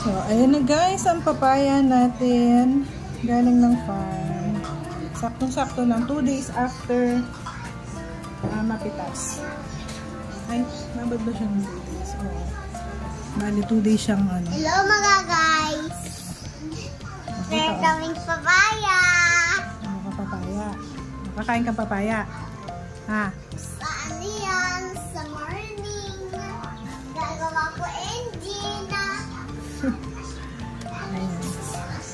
So, ayan na guys, ang papaya natin galing ng farm. Saktong-sakto lang, 2 days after mapitas. Ay, nabad ba siyang 2 days? Oo. Bali, 2 days siyang ano. Hello mga guys! We're coming papaya! Ano ka papaya? Nakakain ka papaya? Ha? Saan yan? Sa morning. Gagawa ko engine.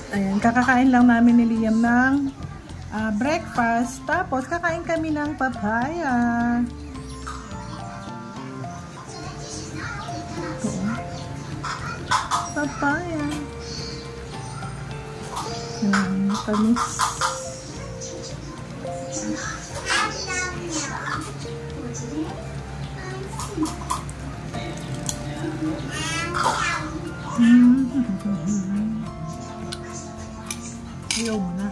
Ayan, kakakain lang namin ni Liam ng breakfast. Tapos, kakain kami ng papaya. Ito. Papaya. Ayan, tamis. Ayaw mo na.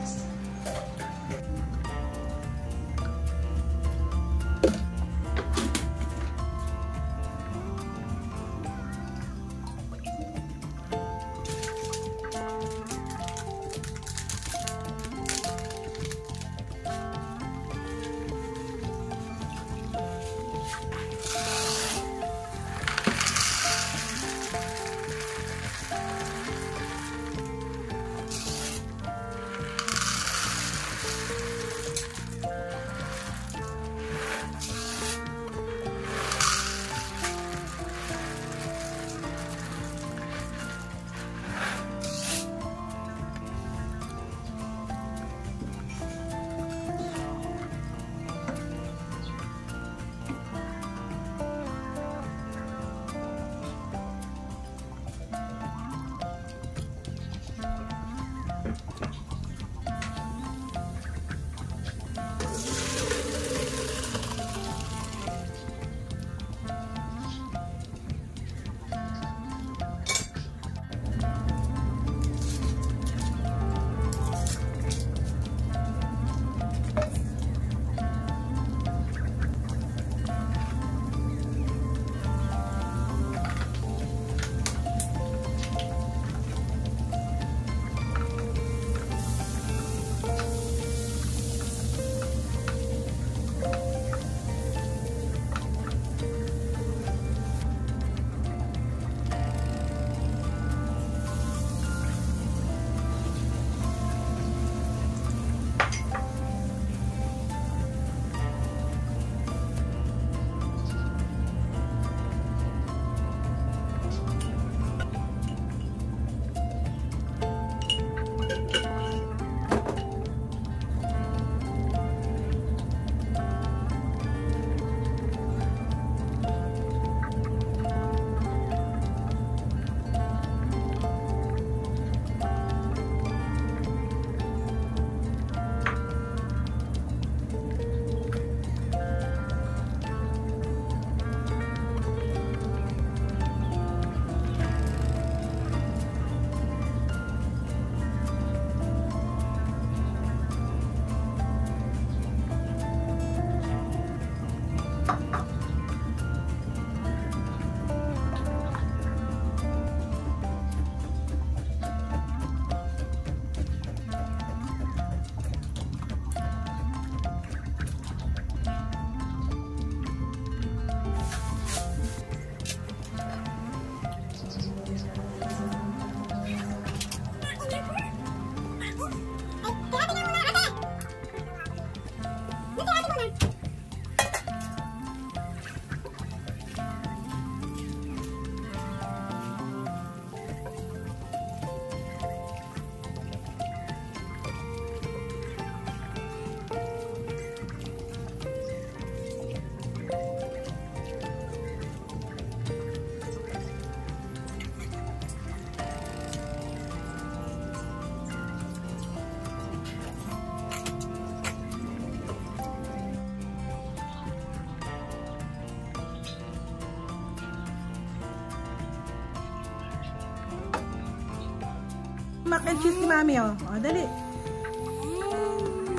mac and cheese ni Mami, oh. O, dali.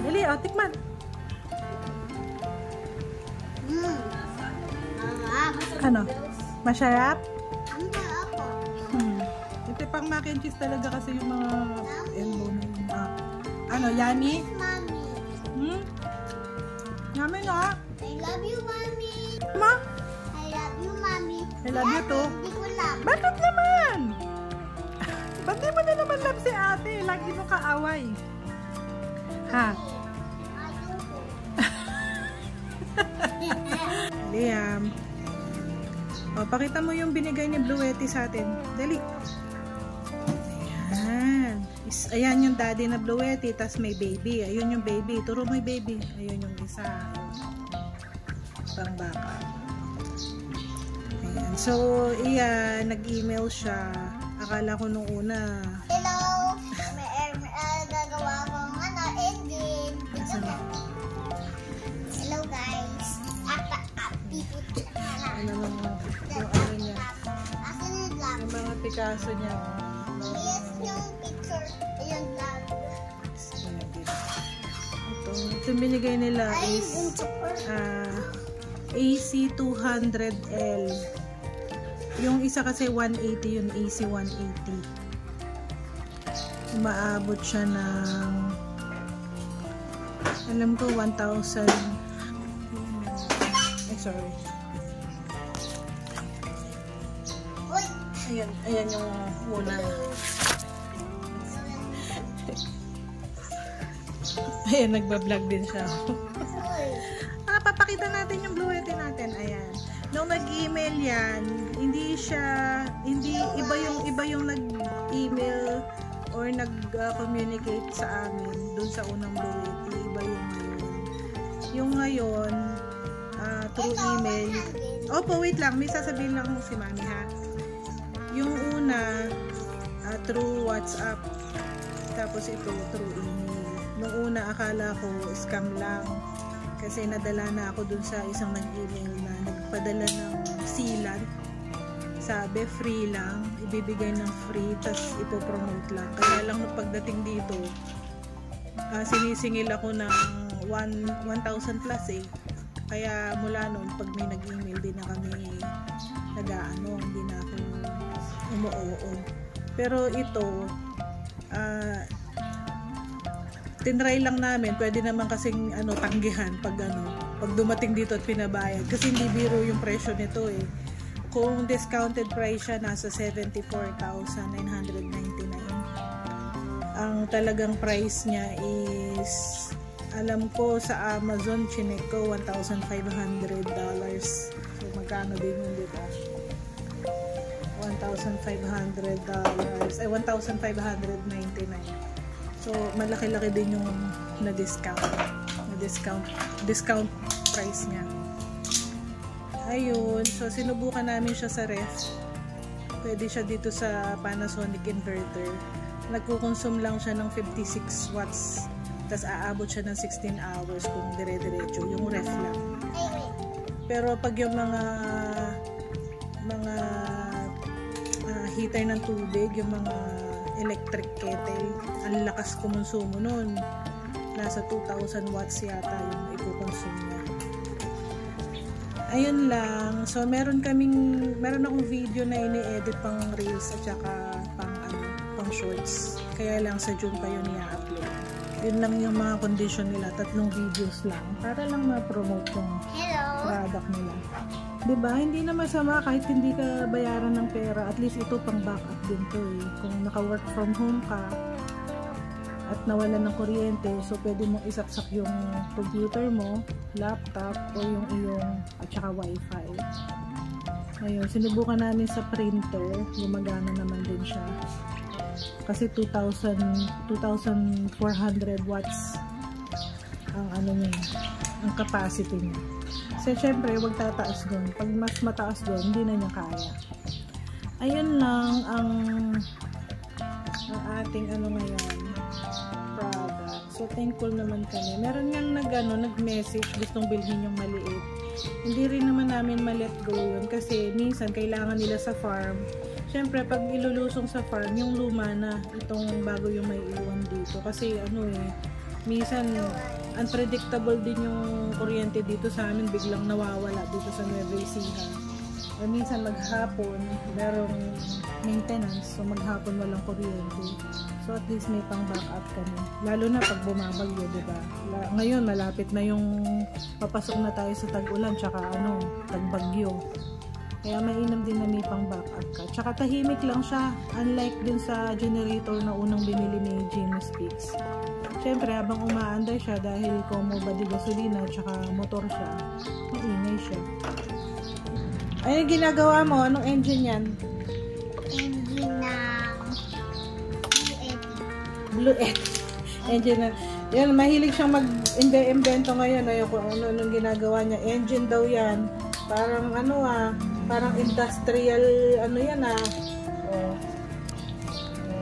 Dali, o, tikman. Ano? Masarap? Ito pang mac and cheese talaga kasi yung mga elbow na yun. Ano, yummy? Mommy. Yummy nga. I love you, Mommy. Ma? I love you, Mommy. I love you too. Hindi ko love. Bakit naman? Ba't di mo na naman love si ate? Lagi mo kaaway. Ha? Ayoko. Liam. O, pakita mo yung binigay ni Bluetti sa atin. Dali. Ayan. Ayan yung daddy na Bluetti, tas may baby. Ayun yung baby. Turo mo yung baby. Ayun yung isa. Pang baka. Ayan. So, iyan. Nag-email siya. Akala ko nung una. Hello. Gagawa akong engine. Hello, guys. Ano naman yung ano niya. Asan yung vlog? Yung mga Picasso niya. Yes, yung picture. Ayun, vlog. Ito binigay nila is AC200L. Yung isa kasi 180, yung AC180. Umaabot siya ng, alam ko, 1,000. Ay, sorry. Ayan yung una. Ayan, nagbablog din siya. Papakita natin yung Bluetti natin. Ayan. Nung nag-email yan, hindi iba yung nag-email or nag-communicate sa amin dun sa unang Bluetti. Iba yung ngayon. Yung ngayon, through email. Opo, wait lang. May sasabihin lang si Mami, ha? Yung una, through WhatsApp. Tapos ito, through email. Nung una, akala ko scam lang. Kasi nadala na ako dun sa isang nag-email na nagpadala ng sealant. Sabi, free lang. Ibibigay ng free, tapos ipopromote lang. Kaya lang nung pagdating dito, sinisingil ako ng 1,000 plus eh. Kaya mula noon, pag may nag-email, di na kami nag-aano, hindi na ako umuoo. Pero ito, tinry lang namin, pwede naman kasing tanggihan pag dumating dito at pinabayad. Kasi hindi biro yung presyo nito eh. Kung discounted price siya, nasa 74,999. Ang talagang price niya is, alam ko sa Amazon, chinek ko, $1,500. So, magkano din yun dito? $1,500. Ay, 1,599. So, malaki-laki din yung na-discount price niya. Ayun. So, sinubukan namin siya sa ref. Pwede siya dito sa Panasonic inverter. Nagkukonsume lang siya ng 56 watts. Tapos, aabot siya ng 16 hours kung dire-diretso. Yung ref lang. Pero, pag yung mga heater ng tubig, yung mga electric kettle, ang lakas kumonsumo nun. Nasa 2,000 watts yata yung ikukonsume niya. Ayun lang. So, meron akong video na ini-edit pang reels at saka pang shorts. Kaya lang sa June pa yun i-upload. Yun lang yung mga condition nila. 3 videos lang. Para lang ma-promote yung product nila. Diba? Hindi na masama kahit hindi ka bayaran ng pera. At least ito pang backup din to eh. Kung naka-work from home ka at nawalan ng kuryente, so pwede mong isaksak yung computer mo, laptop, o yung iyong at saka wifi. Ayun, sinubukan namin sa printer. Gumagana naman din siya. Kasi 2,400 watts ang niya, ang capacity niya. So, syempre, huwag tataas doon. Pag mas mataas doon, hindi na niya kaya. Ayun lang ang ating ngayon, product. So, thankful naman kami. Meron ngang nag-message, gustong bilhin yung maliit. Hindi rin naman namin ma-let go yun. Kasi, minsan, kailangan nila sa farm. syempre, pag ilulusong sa farm, yung luma na, itong bago yung may iwan dito. Kasi ano minsan, unpredictable din yung kuryente dito sa amin, biglang nawawala dito sa Nueva Ecija. Minsan maghapon, merong maintenance, so maghapon walang kuryente. So at least may pang backup kami. Lalo na pag bumabagyo, diba? Ngayon, malapit na yung papasok na tayo sa tag-ulan, tsaka tagbagyo. Kaya mainam din na may pang backup ka. Tsaka tahimik lang siya, unlike din sa generator na unang binili ni James Speaks. Siyempre, habang umaanday siya dahil komoba di gasolina, tsaka motor siya, maingay siya. Ano yung ginagawa mo? Anong engine yan? Engine ng Blue Edge. Engine na. Yan, mahilig siyang mag-invento ngayon. Ayun, kung anong ginagawa niya. Engine daw yan. Parang parang industrial, yan Oh.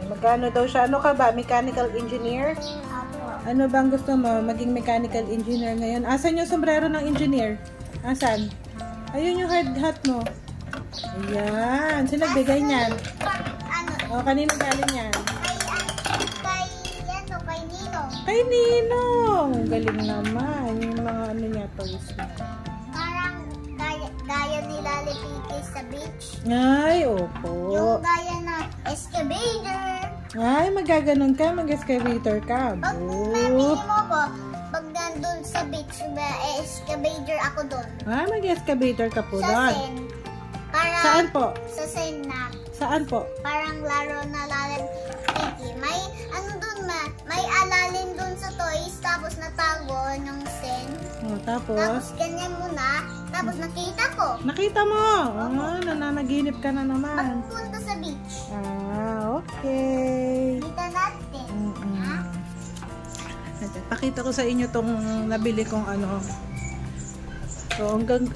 Magkano daw siya? Ano ka ba? Mechanical engineer? Ano bang gusto mo? Maging mechanical engineer ngayon? Asan yung sombrero ng engineer? Asan? Ayun yung hard hat mo. Ayan. Sino nagbigay niyan? Kanino galing yan? Kay Ninong. Kay Ninong! Galing naman. Yung mga niya, toys na. Parang gaya nila Lipikis sa beach. Ay, opo. Yung gaya na excavator. Ay, magaganon ka. Mag-excavator ka. Pag nabili mo ko, pag nandun sa beach, excavator ako doon. Ah, mag-excavator ka po Sa doon. Sen. Parang, Saan po? Sa Sen na. Saan po? Parang laro na lalim. May may alalim doon sa toys, tapos natago ng Sen. Tapos? Tapos ganyan muna, tapos nakita ko. Nakita mo? Nananaginip ka na naman. Pagpunta sa beach. Okay. Kita natin. Ha? Pakita ko sa inyo tong nabili kong So, hanggang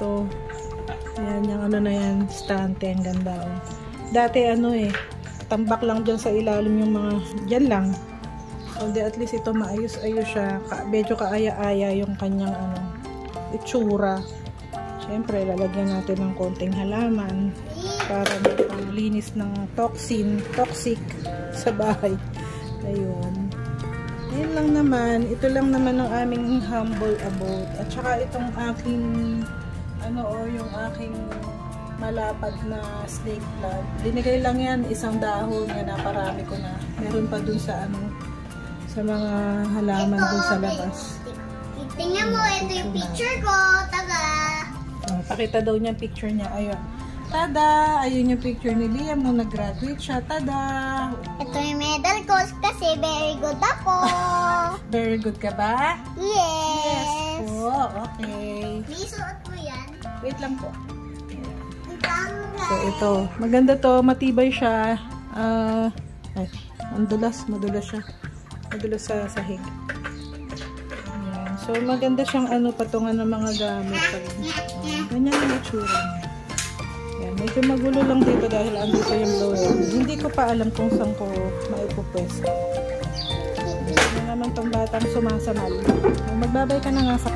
to. Yan, yung na yan, stante, ang ganda. Dati tambak lang dyan sa ilalim yung mga, dyan lang. So, at least ito maayos-ayos siya. Medyo kaaya-aya yung kanyang itsura. Siyempre, lalagyan natin ng konting halaman para linis ng toxic sa bahay. Ayun. Ayun lang naman. Ito lang naman ang aming humble abode. At saka itong aking yung aking malapad na snake plant. Dinigay lang yan, isang dahon. Yan, naparami ko na. Meron pa dun sa sa mga halaman dun sa labas. Tingnan mo, ito yung picture ko. Taga. Pakita daw niya picture niya. Ayun. Tada! Ayun yung picture ni Liam nung nag-graduate siya. Tada! Ito yung medal ko kasi very good ako. Very good ka ba? Yes. Yes po. Okay. May suot mo yan? Wait lang po. Ang So, ito. Maganda to. Matibay siya. Madulas siya. Madulas sa sahig. Ayan. So, maganda siyang patungan ng mga gamit. Ganyan yung itsura niya. Ayan. Medyo magulo lang dito dahil andito yung lower. Hindi ko pa alam kung saan ko maipupwesto. Ano naman tong batang sumasamal. Magbabay ka na nga sa